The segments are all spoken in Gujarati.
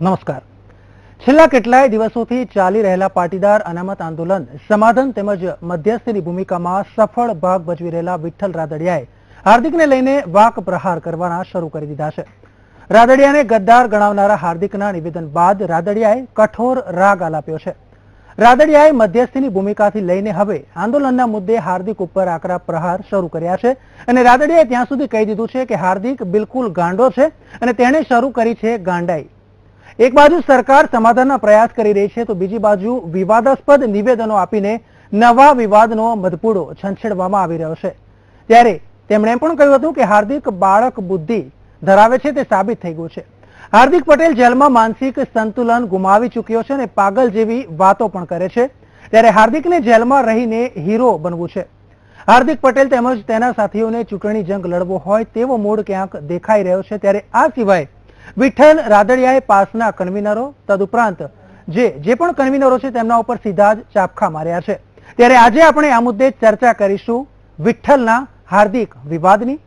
નમસ્કાર। છેલ્લા કેટલાય દિવસોથી ચાલી રહેલા પાટીદાર અનામત આંદોલન સમાધાન તેમજ મધ્યસ્થીની ભૂમિકામાં સફળ ભાગ ભજવી રહેલા વિઠ્ઠલ રાદડિયાએ હાર્દિકને લઈને વાક પ્રહાર કરવાના શરૂ કરી દીધા છે। રાદડિયાને ગદ્દાર ગણાવનારા હાર્દિકના નિવેદન બાદ રાદડિયાએ કઠોર રાગ આલાપ્યો છે। રાદડિયાએ મધ્યસ્થીની ભૂમિકાથી લઈને હવે આંદોલનના મુદ્દે હાર્દિક ઉપર આકરા પ્રહાર શરૂ કર્યા છે અને રાદડિયાએ ત્યાં સુધી કહી દીધું છે કે હાર્દિક બિલકુલ ગાંડો છે અને તેણે શરૂ કરી છે ગાંડાઈ। એક બાજુ સરકાર સમાધાનના પ્રયાસ કરી રહી છે તો બીજી બાજુ વિવાદાસ્પદ નિવેદનો આપીને નવા વિવાદનો મધપૂડો છંછેડવામાં આવી રહ્યો છે। ત્યારે તેમણે પણ કહ્યું હતું કે હાર્દિક બાળક બુદ્ધિ ધરાવે છે તે સાબિત થઈ ગયું છે। હાર્દિક પટેલ જેલમાં માનસિક સંતુલન ગુમાવી ચૂક્યો છે અને પાગલ જેવી વાતો પણ કરે છે। ત્યારે હાર્દિકને જેલમાં રહીને હીરો બનવું છે। હાર્દિક પટેલ તેમજ તેના સાથીઓને ચૂંટણી જંગ લડવો હોય તેવો મૂડ ક્યાંક દેખાઈ રહ્યો છે। ત્યારે આ સિવાય વિઠ્ઠલ રાદડિયાએ પાસના કન્વીનરો તદુપરાંત જે પણ કન્વીનરો છે તેમના ઉપર સીધા જ ચાપખા માર્યા છે। ત્યારે આજે આપણે આ મુદ્દે ચર્ચા કરીશું વિઠ્ઠલના હાર્દિક વિવાદની।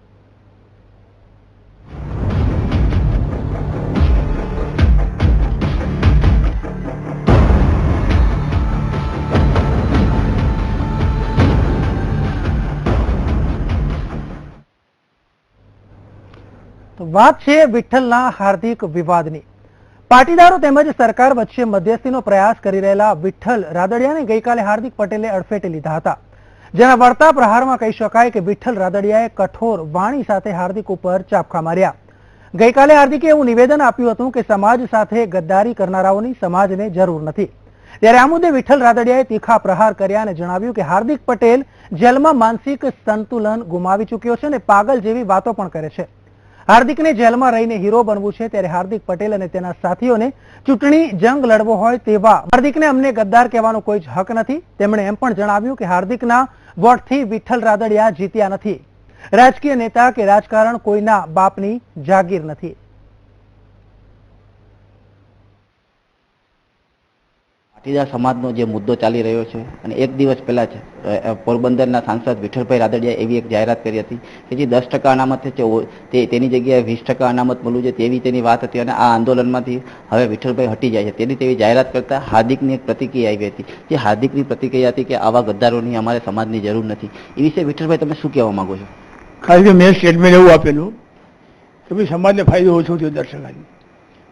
તો વાત છે વિઠ્ઠલના હાર્દિક વિવાદની। પાટીદારો તેમજ સરકાર વચ્ચે મધ્યસ્થીનો પ્રયાસ કરી રહેલા વિઠ્ઠલ રાદડિયાને ગઈકાલે હાર્દિક પટેલે અડફેટે લીધા હતા, જેના વળતા પ્રહારમાં કહી શકાય કે વિઠ્ઠલ રાદડિયાએ કઠોર વાણી સાથે હાર્દિક ઉપર ચાપખા માર્યા। ગઈકાલે હાર્દિકે એવું નિવેદન આપ્યું હતું કે સમાજ સાથે ગદ્દારી કરનારાઓની સમાજને જરૂર નથી। ત્યારે આ મુદ્દે વિઠ્ઠલ રાદડિયાએ તીખા પ્રહાર કર્યા અને જણાવ્યું કે હાર્દિક પટેલ જેલમાં માનસિક સંતુલન ગુમાવી ચૂક્યો છે અને પાગલ જેવી વાતો પણ કરે છે। હાર્દિકને જેલમાં રહીને હીરો બનવું છે। ત્યારે હાર્દિક પટેલ અને તેના સાથીઓને ચૂંટણી જંગ લડવો હોય તેવા હાર્દિકને અમને ગદ્દાર કહેવાનો કોઈ જ હક નથી। તેમણે એમ પણ જણાવ્યું કે હાર્દિકના વોટથી વિઠ્ઠલ રાદડિયા જીત્યા નથી। રાજકીય નેતા કે રાજકારણ કોઈના બાપની જાગીર નથી। પાટીદાર સમાજનો જે મુદ્દો ચાલી રહ્યો છે અને એક દિવસ પહેલા છે પોરબંદરના સાંસદ વિઠ્ઠલભાઈ રાદડિયાએ એવી એક જાહેરાત કરી હતી કે જે 10% અનામત છે તેની જગ્યાએ 20% અનામત મળવું છે તેવી તેની વાત હતી અને આ આંદોલનમાંથી હવે વિઠ્ઠલભાઈ હટી જાય છે તેવી જાહેરાત કરતા હાર્દિકની એક પ્રતિક્રિયા આવી હતી। જે હાર્દિકની પ્રતિક્રિયા હતી કે આવા ગદ્દારોની અમારે સમાજની જરૂર નથી। એ વિશે વિઠ્ઠલભાઈ તમે શું કહેવા માંગો છો? ખાસ કે મેં સ્ટેટમેન્ટ એવું આપેલું કે ભાઈ સમાજને ફાયદો ઓછો થયો 10%,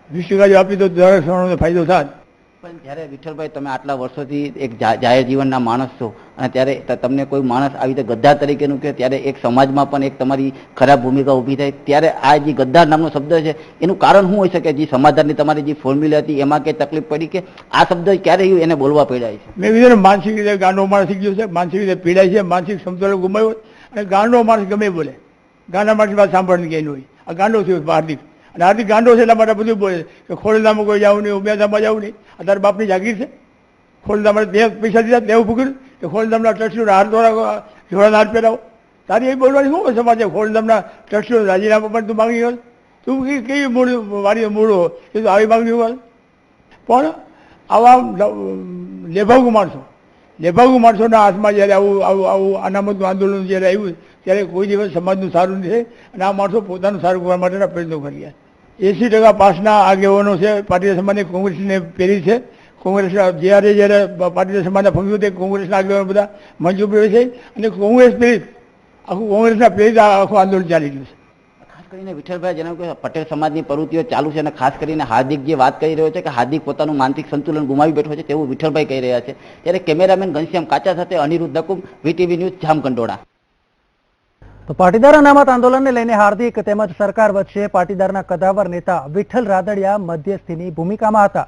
20% જો આપી તો દરેક સમાજને ફાયદો થાય। પણ જ્યારે વિઠ્ઠલભાઈ તમે આટલા વર્ષોથી એક જાહેર જીવનના માણસ છો અને ત્યારે તમને કોઈ માણસ આવી રીતે ગદ્દાર તરીકેનું કહે ત્યારે એક સમાજમાં પણ એક તમારી ખરાબ ભૂમિકા ઊભી થાય। ત્યારે આ જે ગદ્દાર નામનો શબ્દ છે એનું કારણ શું હોઈ શકે? જે સમાધાનની તમારી જે ફોર્મ્યુલા હતી એમાં કઈ તકલીફ પડી કે આ શબ્દ ક્યારે એને બોલવા પડ્યા છે? મેં કીધું માનસિક રીતે ગાંડો માણસ થઈ ગયો છે, માનસિક રીતે પીડાય છે, માનસિક સમતોલન ગુમાવ્યો અને ગાંડો માણસ ગમે બોલે, ગાંડા માણસ વાત સાંભળવાની ક્યાંય હોય। આ ગાંડો થયો હાર્દિક અને હાર્દિક ગાંડો છે એટલા માટે બધું બોલે કે ખોડલધામમાં કોઈ જવું નહીં, ઉમિયાધામમાં જવું નહીં। અત્યારે બાપની જાગીર છે, ખોડલધામ પૈસા દીધા દેવું ફૂક્યું કે ખોડલધામના ટ્રસ્ટીઓને હાર દ્વારા જોડાના હાર પહેરાવો। તારી એ બોલવાની શું સમાજ છે? ખોડલધામના ટ્રસ્ટીઓ રાજીનામા પણ તું માંગી હોય, તું કેવી મૂળ વાળી મૂળો એ તો આવી માંગણી હોય। પણ આવા લેભાગુ માણસોના હાથમાં જ્યારે આવું અનામતનું આંદોલન જ્યારે આવ્યું ત્યારે કોઈ દિવસ સમાજનું સારું નથી અને આ માણસો પોતાનું સારું કરવા માટેના પ્રયત્નો કર્યા। 80% પાસના આગેવાનો છે પાટીદાર સમાજને કોંગ્રેસને પહેરી છે। કોંગ્રેસના જ્યારે પાટીદાર સમાજના ફંક્શન તે કોંગ્રેસના આગેવાનો બધા મંચ ઉપર છે અને કોંગ્રેસ પ્રેરિત આખું કોંગ્રેસના પ્રેરિત આખું આંદોલન ચાલી રહ્યું છે। ખાસ કરીને વિઠ્ઠલભાઈ જણાવ્યું કે પટેલ સમાજની પ્રવૃત્તિઓ ચાલુ છે અને ખાસ કરીને હાર્દિક જે વાત કરી રહ્યો છે કે હાર્દિક પોતાનું માનસિક સંતુલન ગુમાવી બેઠો છે તેવું વિઠ્ઠલભાઈ કહી રહ્યા છે। ત્યારે કેમેરામેન ઘનશ્યામ કાચા સાથે અનિરુદ્ધ નકુમ, VTV ન્યૂઝ, જામકંડોળા। તો પાટીદાર અનામત આંદોલનને લઈને હાર્દિક તેમજ સરકાર વચ્ચે પાટીદારના કદાવર નેતા વિઠ્ઠલ રાદડિયા મધ્યસ્થીની ભૂમિકામાં હતા,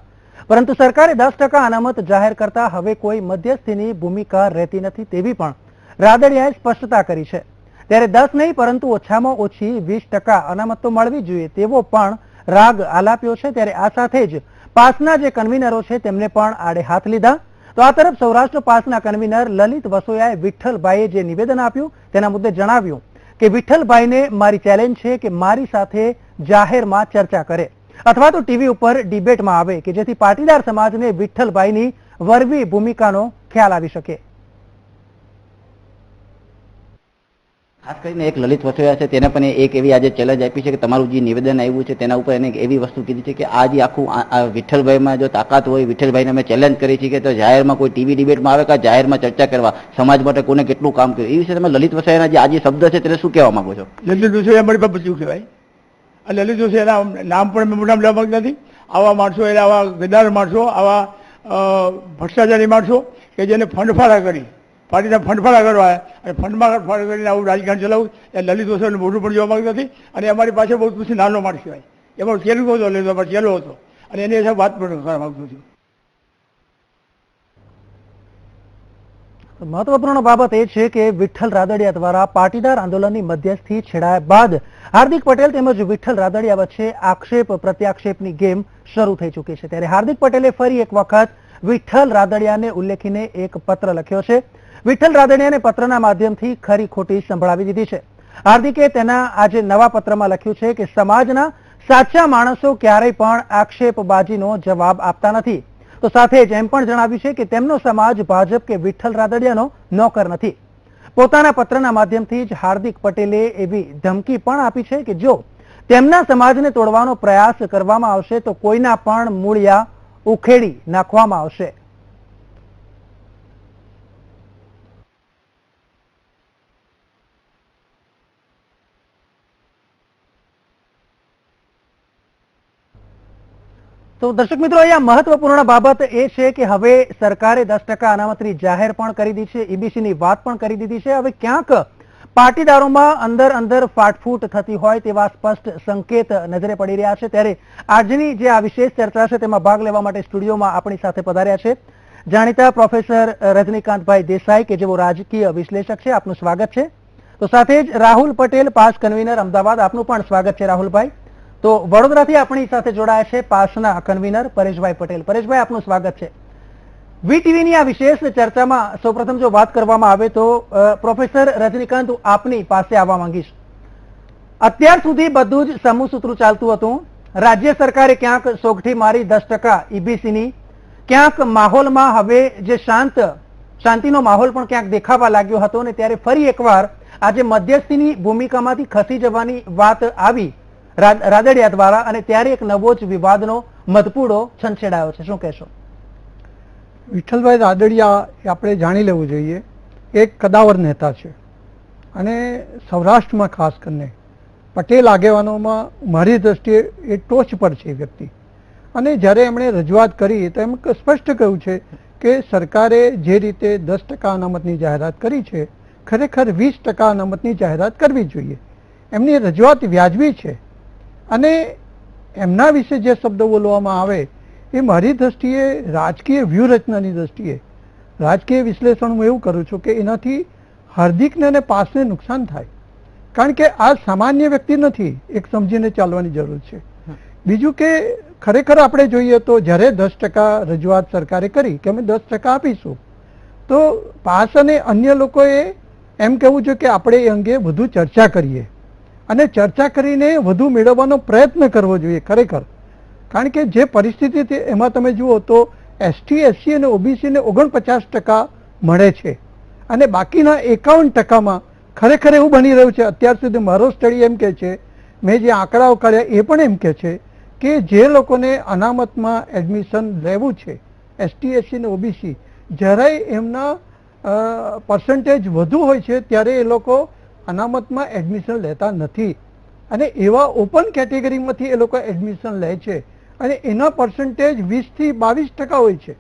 પરંતુ સરકારે 10% અનામત જાહેર કરતા હવે કોઈ મધ્યસ્થીની ભૂમિકા રહેતી નથી તેવી પણ રાદડિયાએ સ્પષ્ટતા કરી છે। ત્યારે 10 નહીં પરંતુ ઓછામાં ઓછી 20% અનામત તો મળવી જોઈએ તેવો પણ રાગ આલાપ્યો છે। ત્યારે આ સાથે જ પાસના જે કન્વીનરો છે તેમને પણ આડે હાથ લીધા। તો આ તરફ સૌરાષ્ટ્ર પાસના કન્વીનર લલિત વસોયાએ વિઠ્ઠલભાઈએ જે નિવેદન આપ્યું તેના મુદ્દે જણાવ્યું કે વિઠ્ઠલભાઈને મારી ચેલેન્જ છે કે મારી સાથે જાહેરમાં ચર્ચા કરે અથવા તો ટીવી ઉપર ડિબેટમાં આવે કે જેથી પાટીદાર સમાજને વિઠ્ઠલભાઈની વરવી ભૂમિકાનો ખ્યાલ આવી શકે। ખાસ કરીને એક લલિત વસોયા છે તેને પણ એક એવી આજે ચેલેન્જ આપી છે કે તમારું જે નિવેદન આવ્યું છે તેના ઉપર એને એવી વસ્તુ કીધી છે કે આ જે આખું વિઠ્ઠલભાઈમાં જો તાકાત હોય, વિઠ્ઠલભાઈને અમે ચેલેન્જ કરી છે કે તો જાહેરમાં કોઈ ટીવી ડિબેટમાં આવે કે જાહેરમાં ચર્ચા કરવા સમાજ માટે કોને કેટલું કામ કર્યું એ વિશે તમે લલિત વસોયાના જે આજે શબ્દ છે તેને શું કહેવા માંગો છો? લલિત વસોયા મારી પાસે શું કહેવાય? આ લલિત વસોયાના નામ પણ મેં મોઢામાં લેવા માંગતા નથી. આવા માણસો એટલે આવા ગદ્દાર માણસો, આવા ભ્રષ્ટાચારી માણસો કે જેને ફંડફાળા કરી પાર્ટીના ફંડફાળા કરવા અને ફંડમાં ફાળા કરીને આવું રાજકારણ ચલાવવું એ લલિત વસોયાનું મોઢું પણ જોવા માંગતા નથી. અને અમારી પાસે બહુ પછી નાનો માણસ કહેવાય. એમાં ચેલું હતો, લલિત ચેલો હતો અને એની સાથે વાત પણ કરવા માંગતો છું. મહત્વપૂર્ણ બાબત એ છે કે વિઠ્ઠલ રાદડિયા દ્વારા પાટીદાર આંદોલનની મધ્યસ્થી છેડાયા બાદ હાર્દિક પટેલ તેમજ વિઠ્ઠલ રાદડિયા વચ્ચે આક્ષેપ પ્રત્યાક્ષેપની ગેમ શરૂ થઈ ચૂકી છે. ત્યારે હાર્દિક પટેલે ફરી એક વખત વિઠ્ઠલ રાદડિયાને ઉલ્લેખીને એક પત્ર લખ્યો છે. વિઠ્ઠલ રાદડિયાને પત્રના માધ્યમથી ખરી ખોટી સંભળાવી દીધી છે. હાર્દિકે તેના આજે નવા પત્રમાં લખ્યું છે કે સમાજના સાચા માણસો ક્યારેય પણ આક્ષેપબાજીનો જવાબ આપતા નથી. તો સાથે જ એમ પણ જણાવ્યું છે કે તેમનો સમાજ ભાજપ કે વિઠ્ઠલ રાદડિયાનો નોકર નથી. પોતાના પત્રના માધ્યમથી જ હાર્દિક પટેલે એવી ધમકી પણ આપી છે કે જો તેમના સમાજને તોડવાનો પ્રયાસ કરવામાં આવશે તો કોઈના પણ મૂળિયા ઉખેડી નાખવામાં આવશે. તો દર્શક મિત્રો, અહીંયા મહત્વપૂર્ણ બાબત એ છે કે હવે સરકારે 10% અનામતની જાહેર પણ કરી દીધી છે, ઈબીસીની વાત પણ કરી દીધી છે. હવે ક્યાંક પાટીદારોમાં અંદર ફાટફૂટ થતી હોય તેવા સ્પષ્ટ સંકેત નજરે પડી રહ્યા છે. ત્યારે આજની જે આ વિશેષ ચર્ચા છે તેમાં ભાગ લેવા માટે સ્ટુડિયોમાં આપણી સાથે પધાર્યા છે જાણીતા પ્રોફેસર રજનીકાંતભાઈ દેસાઈ કે જેઓ રાજકીય વિશ્લેષક છે. આપનું સ્વાગત છે. તો સાથે જ રાહુલ પટેલ, પાસ કન્વીનર અમદાવાદ, આપનું પણ સ્વાગત છે રાહુલભાઈ. તો વડોદરાથી આપણી સાથે જોડાયા છે પાસના કન્વીનર પરેશભાઈ પટેલ. પરેશભાઈ, આપનું સ્વાગત છે. વીટીવીની આ વિશેષ ચર્ચામાં સૌપ્રથમ જો વાત કરવામાં આવે તો પ્રોફેસર રજનીકાંત, આપની પાસે આવવા માંગીશ. અત્યાર સુધી બધું જ સમૂહ સૂત્રું ચાલતું હતું. રાજ્ય સરકારે ક્યાંક સોગઠી મારી 10% ઈબીસીની, ક્યાંક માહોલમાં હવે જે શાંતિનો માહોલ પણ ક્યાંક દેખાવા લાગ્યો હતો અને ત્યારે ફરી એકવાર આજે મધ્યસ્થીની ભૂમિકામાંથી ખસી જવાની વાત આવી રાદડિયા દ્વારા અને ત્યારે એક નવો જ વિવાદનો મધપૂડો છંછેડાયો છે. શું કહેશો? વિઠ્ઠલભાઈ રાદડિયા આપણે જાણી લેવું જોઈએ, એક કદાવર નેતા છે અને સૌરાષ્ટ્રમાં ખાસ કરીને પટેલ આગેવાનોમાં મારી દ્રષ્ટિએ એ ટોચ પર છે વ્યક્તિ. અને જ્યારે એમણે રજૂઆત કરી તો એમ સ્પષ્ટ કહ્યું છે કે સરકારે જે રીતે 10% અનામતની જાહેરાત કરી છે ખરેખર 20% અનામતની જાહેરાત કરવી જોઈએ. એમની રજૂઆત વ્યાજબી છે અને એમના વિશે જે શબ્દો બોલવામાં આવે એ મારી દ્રષ્ટિએ રાજકીય વ્યૂહરચનાની દ્રષ્ટિએ રાજકીય વિશ્લેષણ હું એવું કરું છું કે એનાથી હાર્દિકને અને પાસને નુકસાન થાય. કારણ કે આ સામાન્ય વ્યક્તિ નથી, એક સમજીને ચાલવાની જરૂર છે. બીજું કે ખરેખર આપણે જોઈએ તો જ્યારે 10% રજૂઆત સરકારે કરી કે અમે 10% આપીશું તો પાસ અને અન્ય લોકોએ એમ કહેવું છે કે આપણે એ અંગે વધુ ચર્ચા કરીએ અને ચર્ચા કરીને વધુ મેળવવાનો પ્રયત્ન કરવો જોઈએ ખરેખર. કારણ કે જે પરિસ્થિતિ એમાં તમે જુઓ તો એસટી, એસસી અને ઓબીસીને 49% મળે છે અને બાકીના 51%માં ખરેખર એવું બની રહ્યું છે. અત્યાર સુધી મારો સ્ટડી એમ કહે છે, મેં જે આંકડાઓ કાઢ્યા એ પણ એમ કહે છે કે જે લોકોને અનામતમાં એડમિશન લેવું છે એસટી, એસસી અને ઓબીસી, જ્યારે એમના પર્સન્ટેજ વધુ હોય છે ત્યારે એ લોકો અનામતમાં એડમિશન લેતા નથી અને એવા ઓપન કેટેગરીમાંથી એ લોકો એડમિશન લે છે અને એના પર્સન્ટેજ 20 થી 22% હોય છે.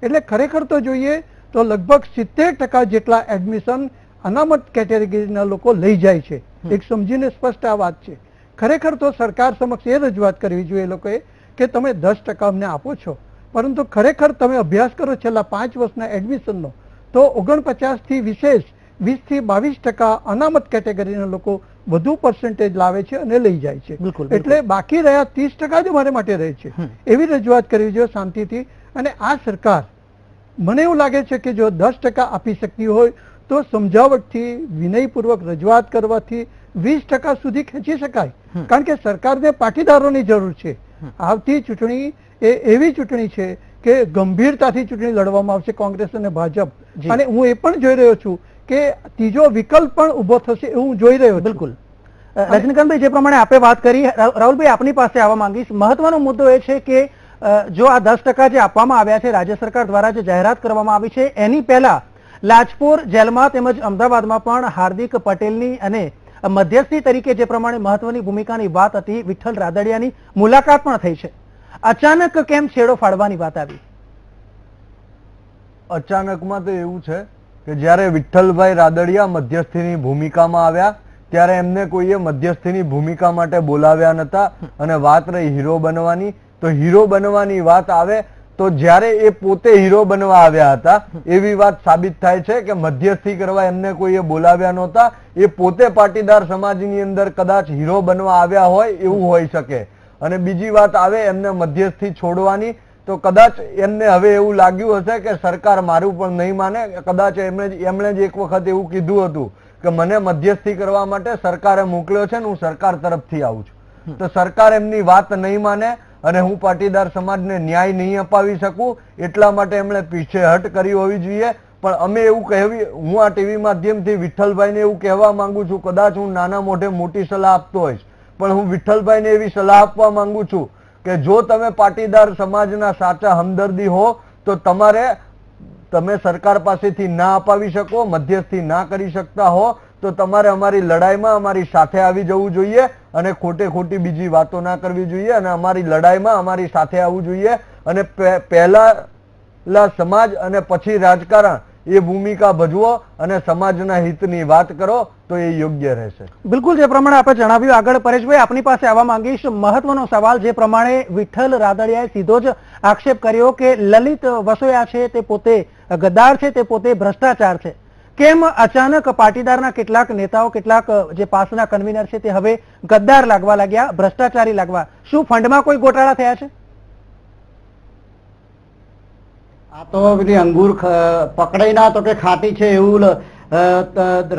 એટલે ખરેખર તો જોઈએ તો લગભગ 70% જેટલા એડમિશન અનામત કેટેગરીના લોકો લઈ જાય છે. એક સમજીને સ્પષ્ટ આ વાત છે. ખરેખર તો સરકાર સમક્ષ એ રજૂઆત કરવી જોઈએ એ લોકોએ કે તમે 10% અમને આપો છો, પરંતુ ખરેખર તમે અભ્યાસ કરો છેલ્લા 5 વર્ષના એડમિશનનો તો 49 થી વિશેષ 20 થી 22% અનામત કેટેગરીના લોકો વધુ પર્સન્ટેજ લાવે છે અને લઈ જાય છે. એટલે બાકી રહ્યા 30% જ અમારે માટે રહે છે. એવી રજૂઆત કરવી જોઈએ શાંતિથી. અને આ સરકાર મને એવું લાગે છે કે જો 10% આપી શકતી હોય તો સમજાવટથી વિનયપૂર્વક રજૂઆત કરવાથી 20% સુધી ખેંચી શકાય. કારણ કે સરકારને પાટીદારોની જરૂર છે. આવતી ચૂંટણી એ એવી ચૂંટણી છે કે ગંભીરતાથી ચૂંટણી લડવામાં આવશે કોંગ્રેસ અને ભાજપ. અને હું એ પણ જોઈ રહ્યો છું કે ત્રીજો વિકલ્પ પણ ઉભો થશે એવું હું જોઈ રહ્યો છું. બિલકુલ રજનીકાંતભાઈ, જે પ્રમાણે આપે વાત કરી, રાહુલભાઈ આપની પાસે આવવા માંગીશ. મહત્વનો મુદ્દો એ છે કે જો આ 10% જે આપવામાં આવ્યા છે રાજ્ય સરકાર દ્વારા જે જાહેરાત કરવામાં આવી છે, એની પહેલા લાજપોર જેલમાં તેમજ અમદાવાદમાં પણ હાર્દિક પટેલની અને મધ્યસ્થી તરીકે જે પ્રમાણે મહત્વની ભૂમિકાની વાત હતી, વિઠ્ઠલ રાદડિયાની મુલાકાત પણ થઈ છે. અચાનક કેમ છેડો ફાડવાની વાત આવી? અચાનકમાં તો એવું છે કે જ્યારે વિઠ્ઠલભાઈ રાદડિયા મધ્યસ્થીની ભૂમિકામાં આવ્યા ત્યારે એમને કોઈએ મધ્યસ્થીની ભૂમિકા માટે બોલાવ્યા નતા. અને વાત રહી હીરો બનવાની, તો હીરો બનવાની વાત આવે તો જ્યારે એ પોતે હીરો બનવા આવ્યા હતા એવી વાત સાબિત થાય છે કે મધ્યસ્થી કરવા એમને કોઈએ બોલાવ્યા નહોતા. એ પોતે પાટીદાર સમાજની અંદર કદાચ હીરો બનવા આવ્યા હોય એવું હોઈ શકે. અને બીજી વાત આવે એમને મધ્યસ્થી છોડવાની, તો કદાચ એમને હવે એવું લાગ્યું હશે કે સરકાર મારું પણ નહીં માને. કદાચ એમણે જ એક વખત એવું કીધું હતું કે મને મધ્યસ્થી કરવા માટે સરકારે મોકલ્યો છે ને હું સરકાર તરફથી આવું છું. તો સરકાર એમની વાત નહીં માને અને હું પાટીદાર સમાજને ન્યાય નહીં અપાવી શકું એટલા માટે એમણે પીછેહટ કરી હોવી જોઈએ. પણ અમે એવું હું આ ટીવી માધ્યમથી વિઠ્ઠલભાઈને એવું કહેવા માંગુ છું, કદાચ હું નાના મોઢે મોટી સલાહ આપતો હોઈશ, પણ હું વિઠ્ઠલભાઈને એવી સલાહ આપવા માંગુ છું કે જો તમે પાટીદાર સમાજના સાચા હમદર્દી હો તો તમે સરકાર પાસેથી ના અપાવી શકો, મધ્યસ્થી ના કરી શકતા હો તો તમારે અમારી લડાઈમાં અમારી સાથે આવી જવું જોઈએ અને ખોટી બીજી વાતો ના કરવી જોઈએ અને અમારી લડાઈમાં અમારી સાથે આવવું જોઈએ. અને પહેલા સમાજ અને પછી રાજકારણ એ ભૂમિકા ભજવો અને સમાજના હિતની વાત કરો તો એ યોગ્ય રહેશે. બિલકુલ, જે પ્રમાણે આપણે જણાવ્યું. આગળ પરેશભાઈ આપની પાસે આવવા માંગીશ. મહત્વનો સવાલ, જે પ્રમાણે વિઠ્ઠલ રાદડિયાએ સીધો જ આક્ષેપ કર્યો કે લલિત વસોયા છે તે પોતે ગદ્દાર છે, તે પોતે ભ્રષ્ટાચાર છે. કેમ અચાનક પાટીદારના કેટલાક નેતાઓ, કેટલાક જે પાસના કન્વીનર છે તે હવે ગદ્દાર લાગવા લાગ્યા, ભ્રષ્ટાચારી લાગવા? શું ફંડમાં કોઈ ગોટાળા થયા છે? આ તો બધી અંગૂર પકડાઈ ના તો કે ખાટી છે એવું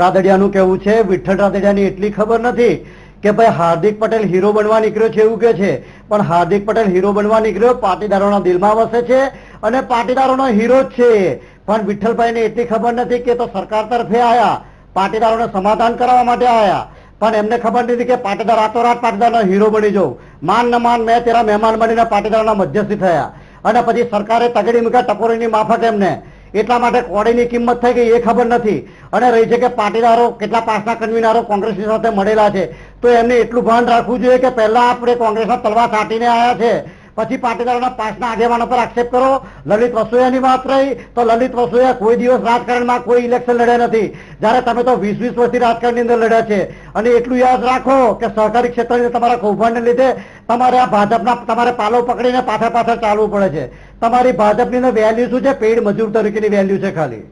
રાદડિયાનું કેવું છે. વિઠ્ઠલ રાદડિયાની એટલી ખબર નથી કે ભાઈ હાર્દિક પટેલ હીરો બનવા નીકળ્યો છે એવું કે છે, પણ હાર્દિક પટેલ હીરો બનવા નીકળ્યો પાટીદારોના દિલમાં વસે છે અને પાટીદારોનો હીરો જ છે. પણ વિઠ્ઠલભાઈને એટલી ખબર નથી કે તો સરકાર તરફે આયા, પાટીદારોને સમાધાન કરવા માટે આયા, પણ એમને ખબર નથી કે પાટીદાર રાતોરાત પાટીદારનો હીરો બની જવું. માન ન માન મેં તેરા મહેમાન બનીને પાટીદારોના મધ્યસ્થી થયા અને પછી સરકારે તગડી મૂક્યા ટકોરીની માફક એમને. એટલા માટે કોડીની કિંમત થઈ ગઈ એ ખબર નથી. અને રહી છે કે પાટીદારો કેટલા પાસના કન્વીનરો કોંગ્રેસની સાથે મળેલા છે, તો એમને એટલું ભાન રાખવું જોઈએ કે પહેલા આપણે કોંગ્રેસના તલવાર છાંટીને આવ્યા છે, પછી પાટીદારોના પાસના આગેવાનો પર આક્ષેપ કરો. લલિત વસોયાની વાત રહી તો લલિત વસોયા કોઈ દિવસ રાજકારણમાં કોઈ ઇલેક્શન લડ્યા નથી, જ્યારે તમે તો 20 વર્ષથી રાજકારણની અંદર લડ્યા છે. અને એટલું યાદ રાખો કે સહકારી ક્ષેત્રની તમારા કૌભાંડને લીધે તમારે આ ભાજપના તમારે પાલો પકડીને પાછળ ચાલવું પડે છે. તમારી ભાજપની વેલ્યુ શું છે? પેઇડ મજૂર તરીકેની વેલ્યુ છે ખાલી.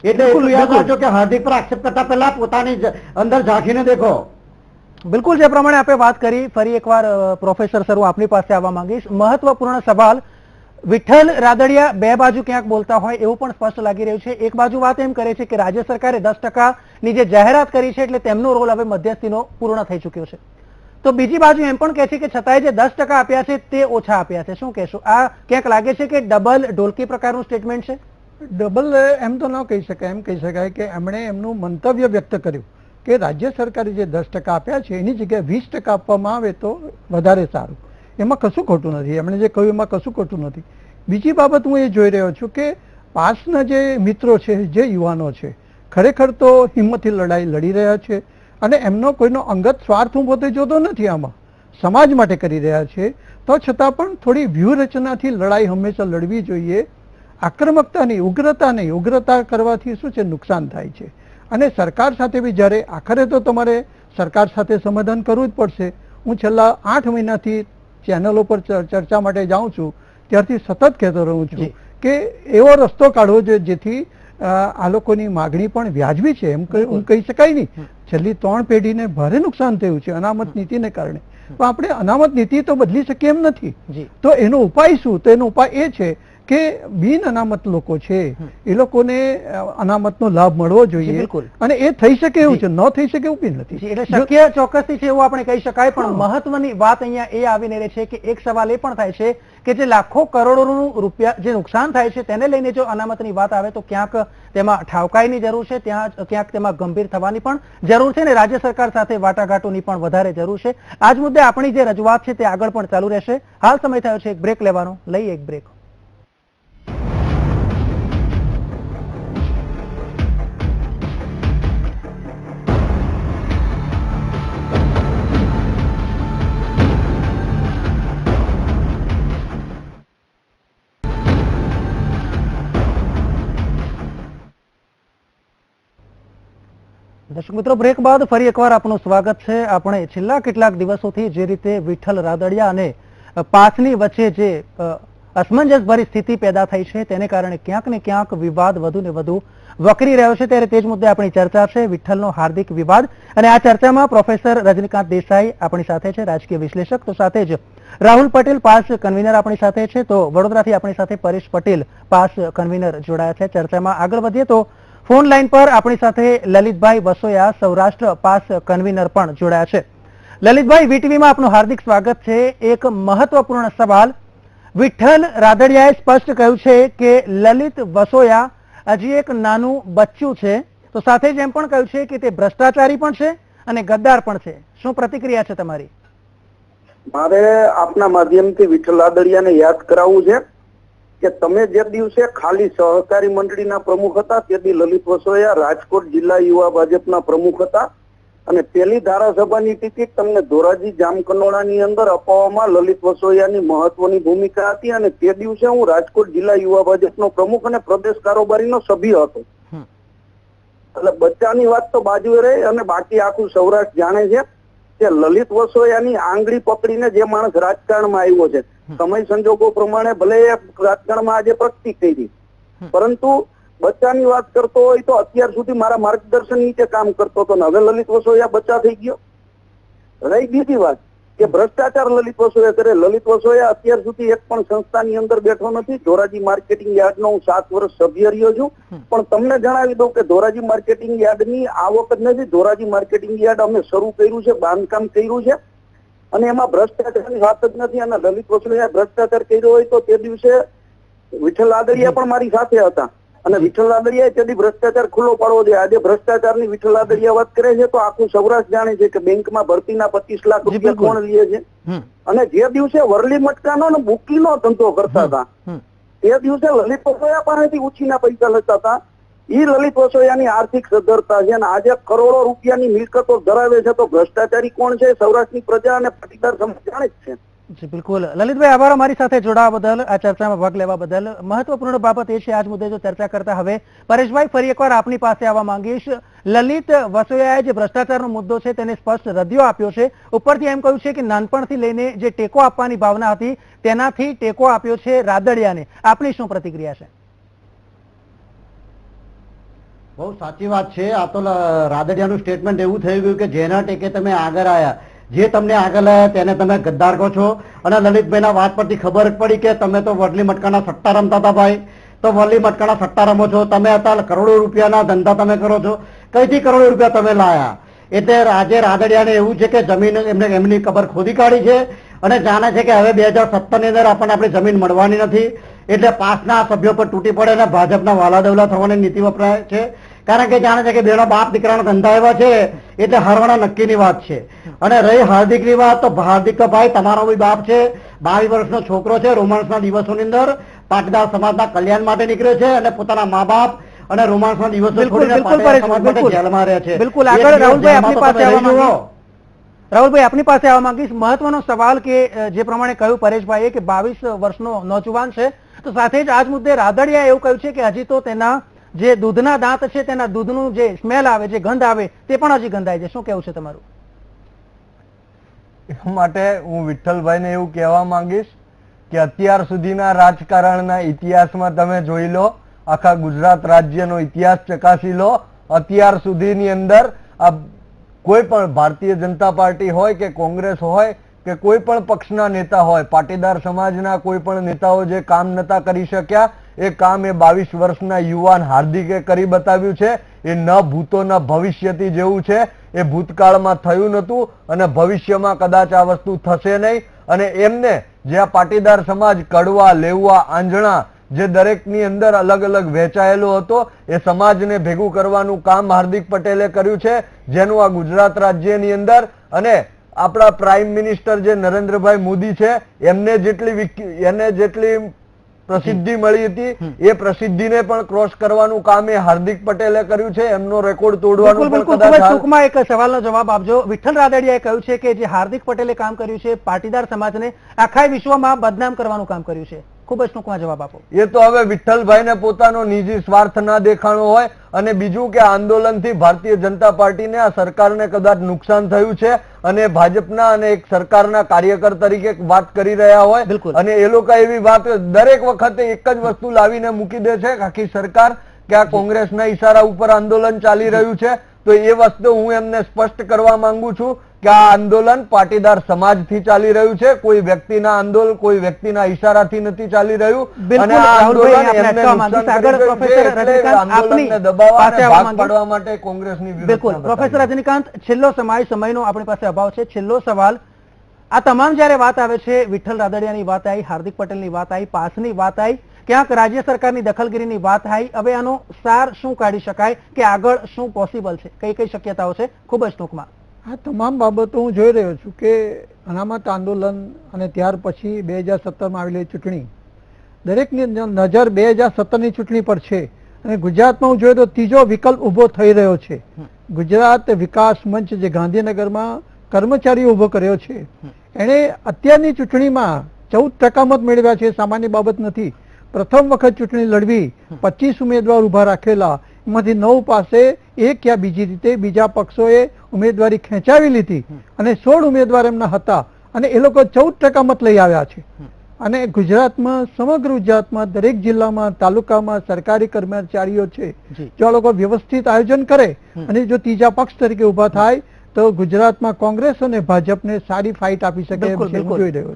એટલે એટલું યાદ રાખજો કે હાર્દિક પર આક્ષેપ કરતા પહેલા પોતાની અંદર ઝાંખીને દેખો. બિલકુલ, જે પ્રમાણે આપણે વાત કરી, ફરી એકવાર પ્રોફેસર સર હું આપની પાસે આવવા માંગીશ. મહત્વપૂર્ણ સવાલ, વિઠ્ઠલ રાદડિયા બે બાજુ ક્યાંક બોલતા હોય એવું પણ સ્પષ્ટ લાગી રહ્યું છે. એક બાજુ વાત એમ કરે છે કે રાજ્ય સરકારે 10%ની જે જાહેરાત કરી છે એટલે તેમનો રોલ હવે મધ્યસ્થીનો પૂર્ણ થઈ ચૂક્યો છે. તો બીજી બાજુ એમ પણ કહે છે કે છતાંય જે 10% આપ્યા છે તે ઓછા આપ્યા છે. શું કહેશો? આ ક્યાંક લાગે છે કે ડબલ ઢોલકી પ્રકારનું સ્ટેટમેન્ટ છે? ડબલ એમ તો ન કહી શકાય. એમ કહી શકાય કે એમણે એમનું મંતવ્ય વ્યક્ત કર્યું કે રાજ્ય સરકારે જે 10% આપ્યા છે એની જગ્યાએ 20% આપવામાં આવે તો વધારે સારું. એમાં કશું ખોટું નથી. એમણે જે કહ્યું એમાં કશું ખોટું નથી. બીજી બાબત હું એ જોઈ રહ્યો છું કે પાસના જે મિત્રો છે, જે યુવાનો છે, ખરેખર તો હિંમતથી લડાઈ લડી રહ્યા છે અને એમનો કોઈનો અંગત સ્વાર્થ હું પોતે જોતો નથી. આમાં સમાજ માટે કરી રહ્યા છે. તો છતાં પણ થોડી વ્યૂહરચનાથી લડાઈ હંમેશા લડવી જોઈએ. આક્રમકતા નહીં, ઉગ્રતા નહીં. ઉગ્રતા કરવાથી શું છે? નુકસાન થાય છે. અને સરકાર સાથે બી જ્યારે આખરે તો તમારે સરકાર સાથે સમાધાન કરવું જ પડશે. હું છેલ્લા 8 મહિનાથી ચેનલો પર ચર્ચા માટે જાઉં છું, ત્યારથી સતત કહેતો રહું છું કે એવો રસ્તો કાઢવો જોઈએ જેથી આ લોકોની માગણી પણ વ્યાજબી છે. એમ હું કહી શકાય નહીં. છેલ્લી 3 પેઢીને ભારે નુકસાન થયું છે અનામત નીતિને કારણે. પણ આપણે અનામત નીતિ તો બદલી શકીએ એમ નથી. તો એનો ઉપાય શું? તો એનો ઉપાય એ છે કે બિન અનામત લોકો છે એ લોકોને અનામતનો લાભ મળવો જી, જોઈએ બિલકુલ. અને એ થઈ શકે એવું છે, ન થઈ શકે એવું બી નથી. જી, એટલે શક્ય ચોક્કસથી છે એવું આપણે કહી શકાય, પણ મહત્વની વાત અહીંયા એ આવીને રહે છે કે એક સવાલ એ પણ થાય છે કે જે લાખો કરોડોનું રૂપિયા જે નુકસાન થાય છે તેને લઈને જો અનામતની વાત આવે તો ક્યાંક તેમાં ઠાવકાઈની જરૂર છે, ક્યાંક તેમાં ગંભીર થવાની પણ જરૂર છે, ને રાજ્ય સરકાર સાથે વાટાઘાટોની પણ વધારે જરૂર છે. આ જ મુદ્દે આપણી જે રજૂઆત છે તે આગળ પણ ચાલુ રહેશે. હાલ સમય થયો છે એક બ્રેક લેવાનો, લઈએ એક બ્રેક. દર્શક મિત્રો, બ્રેક બાદ ફરી એકવાર આપનું સ્વાગત છે. આપણે છેલ્લા કેટલાક દિવસોથી જે રીતે વિઠ્ઠલ રાદડિયા અને પાછની વચ્ચે જે અસમંજસભરી સ્થિતિ પેદા થઈ છે તેને કારણે ક્યાંક ને ક્યાંક વિવાદ વધુ ને વધુ વકરી રહ્યો છે, ત્યારે તે જ મુદ્દે આપણી ચર્ચા છે, વિઠ્ઠલનો હાર્દિક વિવાદ. અને આ ચર્ચામાં પ્રોફેસર રજનીકાંત દેસાઈ આપણી સાથે છે, રાજકીય વિશ્લેષક, તો સાથે જ રાહુલ પટેલ પાસ કન્વીનર આપણી સાથે છે, તો વડોદરાથી આપણી સાથે પરેશ પટેલ પાસ કન્વીનર જોડાયા છે. ચર્ચામાં આગળ વધીએ તો ફોન લાઈન પર આપણી સાથે લલિતભાઈ વસોયા સૌરાષ્ટ્ર પાસ કન્વીનર પણ જોડાયા છે. લલિતભાઈ, વીટીવીમાં આપનું હાર્દિક સ્વાગત છે. એક મહત્વપૂર્ણ સવાલ, વિઠ્ઠલ રાદડિયાએ સ્પષ્ટ કહ્યું છે કે લલિત વસોયા હજી એક નાનું બચ્ચું છે, તો સાથે જ એમ પણ કહ્યું છે કે તે ભ્રષ્ટાચારી પણ છે અને ગદ્દાર પણ છે. શું પ્રતિક્રિયા છે તમારી? મારે આપના માધ્યમથી વિઠ્ઠલ રાદડિયાને યાદ કરાવવું છે કે તમે જે દિવસે ખાલી સહકારી મંડળીના પ્રમુખ હતા તે દી લલિત વસોયા રાજકોટ જિલ્લા યુવા ભાજપના પ્રમુખ હતા, અને પેલી ધારાસભાની ટિકિટ તમને ધોરાજી જામકંડોળાની અંદર અપાવવામાં લલિત વસોયાની મહત્વની ભૂમિકા હતી, અને તે દિવસે હું રાજકોટ જિલ્લા યુવા ભાજપનો પ્રમુખ અને પ્રદેશ કારોબારીનો સભ્ય હતો. એટલે બચ્ચાની વાત તો બાજુએ રહી, અને બાકી આખું સૌરાષ્ટ્ર જાણે છે કે લલિત વસોયાની આંગળી પકડીને જે માણસ રાજકારણમાં આવ્યો છે, સમય સંજોગો પ્રમાણે ભલે એ રાજકારણમાં આજે પ્રગતિ કરી, પરંતુ બચ્ચાની વાત કરતો હોય તો અત્યાર સુધી મારા માર્ગદર્શન નીચે કામ કરતો હતો, ને હવે લલિત વસોયા બચ્ચા થઈ ગયો. રહી બીજી વાત કે ભ્રષ્ટાચાર લલિત વસોયા કરે. લલિત વસોયા અત્યાર સુધી એક પણ સંસ્થાની અંદર બેઠો નથી. ધોરાજી માર્કેટિંગ યાર્ડનો હું 7 વર્ષ સભ્ય રહ્યો છું, પણ તમને જણાવી દઉં કે ધોરાજી માર્કેટિંગ યાર્ડની આવક જ નથી. ધોરાજી માર્કેટિંગ યાર્ડ અમે શરૂ કર્યું છે, બાંધકામ કર્યું છે, અને એમાં ભ્રષ્ટાચારની વાત જ નથી. અને લલિત વસોયા ભ્રષ્ટાચાર કર્યો હોય તો તે દિવસે વિઠ્ઠલ રાદડિયા પણ મારી સાથે હતા, અને વિઠ્ઠલ રાદડિયાએ તેથી ભ્રષ્ટાચાર ખુલ્લો પાડવો જોઈએ. આજે ભ્રષ્ટાચારની વિઠ્ઠલ રાદડિયા વાત કરે છે તો આખું સૌરાષ્ટ્ર જાણે છે કે બેંકમાં ભરતીના 25 લાખ રૂપિયા કોણ લે છે, અને જે દિવસે વરલી મટકાનો ને બુકીનો ધંધો કરતા હતા તે દિવસે લલિત વસોયા પાસેથી ઉછીના પૈસા લેતા હતા. ઈ લલિત વસોયાની આર્થિક સદ્ધરતા છે, અને આજે કરોડો રૂપિયાની મિલકતો ધરાવે છે, તો ભ્રષ્ટાચારી કોણ છે સૌરાષ્ટ્રની પ્રજા અને પાટીદાર સમાજ જાણે જ છે. જી બિલકુલ. લલિતભાઈ, આભાર અમારી સાથે જોડાવા બદલ, આ ચર્ચામાં ભાગ લેવા બદલ. મહત્વપૂર્ણ બાબત એ છે આજ મુદ્દે જો ચર્ચા કરતા હવે પરેશભાઈ ફરી એકવાર આપની પાસે આવવા માંગીશ. લલિત વસોયાએ જે ભ્રષ્ટાચારનો મુદ્દો છે તેને સ્પષ્ટ રદિયો આપ્યો છે, ઉપરથી એમ કહ્યું છે કે નાનપણથી લઈને જે ટેકો આપવાની ભાવના હતી તેનાથી ટેકો આપ્યો છે રાદડિયાને. આપની શું પ્રતિક્રિયા છે? બહુ સાચી વાત છે. આ તો રાદડિયાનું સ્ટેટમેન્ટ એવું થઈ ગયું કે જેના ટેકે તમે આગળ આવ્યા, જે તમને આગળ આવ્યા તેને તમે ગદ્દાર કહો છો. અને લલિતભાઈના વાત પરથી ખબર પડી કે તમે તો વરલી મટકાના સટ્ટા રમતા હતા ભાઈ, તો વરલી મટકાના સટ્ટા રમો છો તમે. હતા કરોડો રૂપિયાના ધંધા તમે કરો છો, કઈથી કરોડો રૂપિયા તમે લાયા? એટલે આજે રાદડિયાને એવું છે કે જમીન એમને એમની કબર ખોદી કાઢી છે, અને જાણે છે કે હવે 2017 ની અંદર આપણને આપણી જમીન મળવાની નથી, એટલે પાસના સભ્યો પર તૂટી પડે અને ભાજપના વાલાદવલા થવાની નીતિ વપરાય છે. કારણ કે જાણે છે કે બેનો બાપ દીકરાના ધંધા એવા છે એટલે હારવાના નક્કીની વાત છે. અને રહી હાર્દિકની વાત, તો હાર્દિક તો ભાઈ તમારો બી બાપ છે, 22 વર્ષનો છોકરો છે, રોમાન્સના દિવસોની અંદર પાટીદાર સમાજના કલ્યાણ માટે નીકળ્યો છે, અને પોતાના મા બાપ અને રોમાન્સના દિવસો છોડીને પાટીદાર સમાજ માટે જેલમાં રહે છે. બિલકુલ. આગળ રાહુલભાઈ આપની પાસે આવવા માંગીશ. રાહુલભાઈ, આપની પાસે આવવા માંગીશ. મહત્વનો સવાલ કે જે પ્રમાણે કહ્યું પરેશભાઈએ કે 22 વર્ષનો નોજવાન છે, તો સાથે જ આજ મુદ્દે રાદડિયાએ એવું કહ્યું છે કે હજી તો તેના જે દૂધના દાંત છે તેના દૂધનું જે સ્મેલ આવે, જે ગંધ આવે તે પણ હજી ગંધાય છે. શું કહેવું છે તમારું? એ માટે હું વિઠ્ઠલભાઈને એવું કહેવા માંગીશ કે અત્યાર સુધીના રાજકારણના ઇતિહાસમાં તમે જોઈ લો, આખા ગુજરાત રાજ્યનો ઇતિહાસ ચકાસી લો, અત્યાર સુધીની અંદર આ કોઈ પણ ભારતીય જનતા પાર્ટી હોય કે કોંગ્રેસ હોય કે કોઈ પણ પક્ષના નેતા હોય, પાટીદાર સમાજના કોઈ પણ નેતાઓ જે કામ નતા કરી શક્યા એ કામ એ 22 વર્ષના યુવાન હાર્દિકે કરી બતાવ્યું છે. એ ન ભૂતો ન ભવિષ્યથી જેવું છે. એ ભૂતકાળમાં થયું નહોતું અને ભવિષ્યમાં કદાચ આ વસ્તુ થશે નહીં. અને એમને જે આ પાટીદાર સમાજ કડવા, લેવા, આંજણા જે દરેકની અંદર અલગ અલગ વહેંચાયેલો હતો એ સમાજને ભેગું કરવાનું કામ હાર્દિક પટેલે કર્યું છે, જેનું આ ગુજરાત રાજ્યની અંદર અને આપણા પ્રાઇમ મિનિસ્ટર જે નરેન્દ્રભાઈ મોદી છે એને જેટલી પ્રસિદ્ધિ મળી હતી એ પ્રસિદ્ધિને પણ ક્રોસ કરવાનું કામ એ હાર્દિક પટેલે કર્યું છે. એમનો રેકોર્ડ તોડવાનું પણ કદાચ ટૂંકમાં એક સવાલનો જવાબ આપજો. વિઠ્ઠલ રાદડિયાએ કહ્યું છે કે જે હાર્દિક પટેલે કામ કર્યું છે પાટીદાર સમાજને આખા વિશ્વમાં બદનામ કરવાનું કામ કર્યું છે. ખૂબ જ ટૂંકમાં જવાબ આપો. એ તો હવે વિઠ્ઠલભાઈને પોતાનો નિજી સ્વાર્થ ના દેખાણો હોય અને બીજું કે આંદોલનથી ભારતીય જનતા પાર્ટીને આ સરકારને કદાચ નુકસાન થયું છે અને ભાજપના અને એક સરકારના કાર્યકર તરીકે વાત કરી રહ્યા હોય અને એ લોકો એવી વાત દરેક વખતે એક જ વસ્તુ લાવીને મૂકી દે છે આખી સરકાર કે આ કોંગ્રેસના ઈશારા ઉપર આંદોલન ચાલી રહ્યું છે. તો એ વસ્તુ હું એમને સ્પષ્ટ કરવા માંગુ છું કે આ આંદોલન પાટીદાર સમાજથી ચાલી રહ્યું છે. કોઈ વ્યક્તિના આંદોલન કોઈ વ્યક્તિના ઈશારાથી નથી ચાલી રહ્યું. અને આ આંદોલન એમને આંદોલનને દબાવવા અને ભાગ પાડવા માટે કોંગ્રેસની બિલકુલ. પ્રોફેસર રજનીકાંત, છેલ્લો સમયનો આપણી પાસે અભાવ છે. છેલ્લો સવાલ, આ તમામ જયારે વાત આવે છે, વિઠ્ઠલ રાદડિયાની વાત આવી, હાર્દિક પટેલની વાત આવી, પાસની વાત આવી, ક્યાંક રાજ્ય સરકારની દખલગીરીની વાત આવી, હવે આનો સાર શું કાઢી શકાય કે આગળ શું પોસિબલ છે, કઈ કઈ શક્યતાઓ છે? ખૂબ જ ટૂંકમાં. આ તમામ બાબતો હું જોઈ રહ્યો છું કે અનામત આંદોલન અને ત્યાર પછી 2017માં આવેલી ચૂંટણી, દરેકની નજર 2017ની ચૂંટણી પર છે અને ગુજરાતમાં હું જોઈએ તો ત્રીજો વિકલ્પ ઉભો થઈ રહ્યો છે. ગુજરાત વિકાસ મંચ જે ગાંધીનગરમાં કર્મચારીઓ ઉભો કર્યો છે, એણે અત્યારની ચૂંટણીમાં 14% મત મેળવ્યા છે. સામાન્ય બાબત નથી. પ્રથમ વખત ચૂંટણી લડવી, 25 ઉમેદવાર ઉભા રાખેલા, એમાંથી 9 પાસે એક યા બીજી રીતે બીજા પક્ષોએ ઉમેદવારી ખેંચાવી લીધી અને 16 ઉમેદવાર એમના હતા અને એ લોકો 14% મત લઈ આવ્યા છે. અને ગુજરાતમાં, સમગ્ર ગુજરાતમાં દરેક જિલ્લામાં, તાલુકામાં સરકારી કર્મચારીઓ છે. જો આ લોકો વ્યવસ્થિત આયોજન કરે અને જો ત્રીજા પક્ષ તરીકે ઉભા થાય તો ગુજરાતમાં કોંગ્રેસ અને ભાજપને સારી ફાઇટ આપી શકે એમ છે.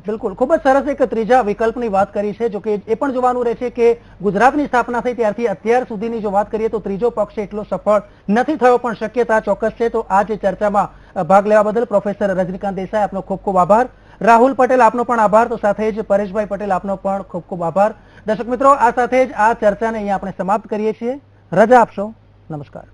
બિલકુલ. ખૂબ જ સરસ એક ત્રીજા વિકલ્પની વાત કરી છે. જો કે એ પણ જોવાનું રહેશે કે ગુજરાતની સ્થાપના થઈ ત્યારથી અત્યાર સુધીની જો વાત કરીએ તો ત્રીજો પક્ષ એટલો સફળ નથી થયો, પણ શક્યતા ચોક્કસ છે. તો આ જે ચર્ચામાં ભાગ લેવા બદલ પ્રોફેસર રજનીકાંત દેસાઈ આપનો ખૂબ ખૂબ આભાર. રાહુલ પટેલ આપનો પણ આભાર. તો સાથે જ પરેશભાઈ પટેલ આપનો પણ ખૂબ ખૂબ આભાર. દર્શક મિત્રો, આ સાથે જ આ ચર્ચાને અહીંયા આપણે સમાપ્ત કરીએ છીએ. રજા આપશો. નમસ્કાર.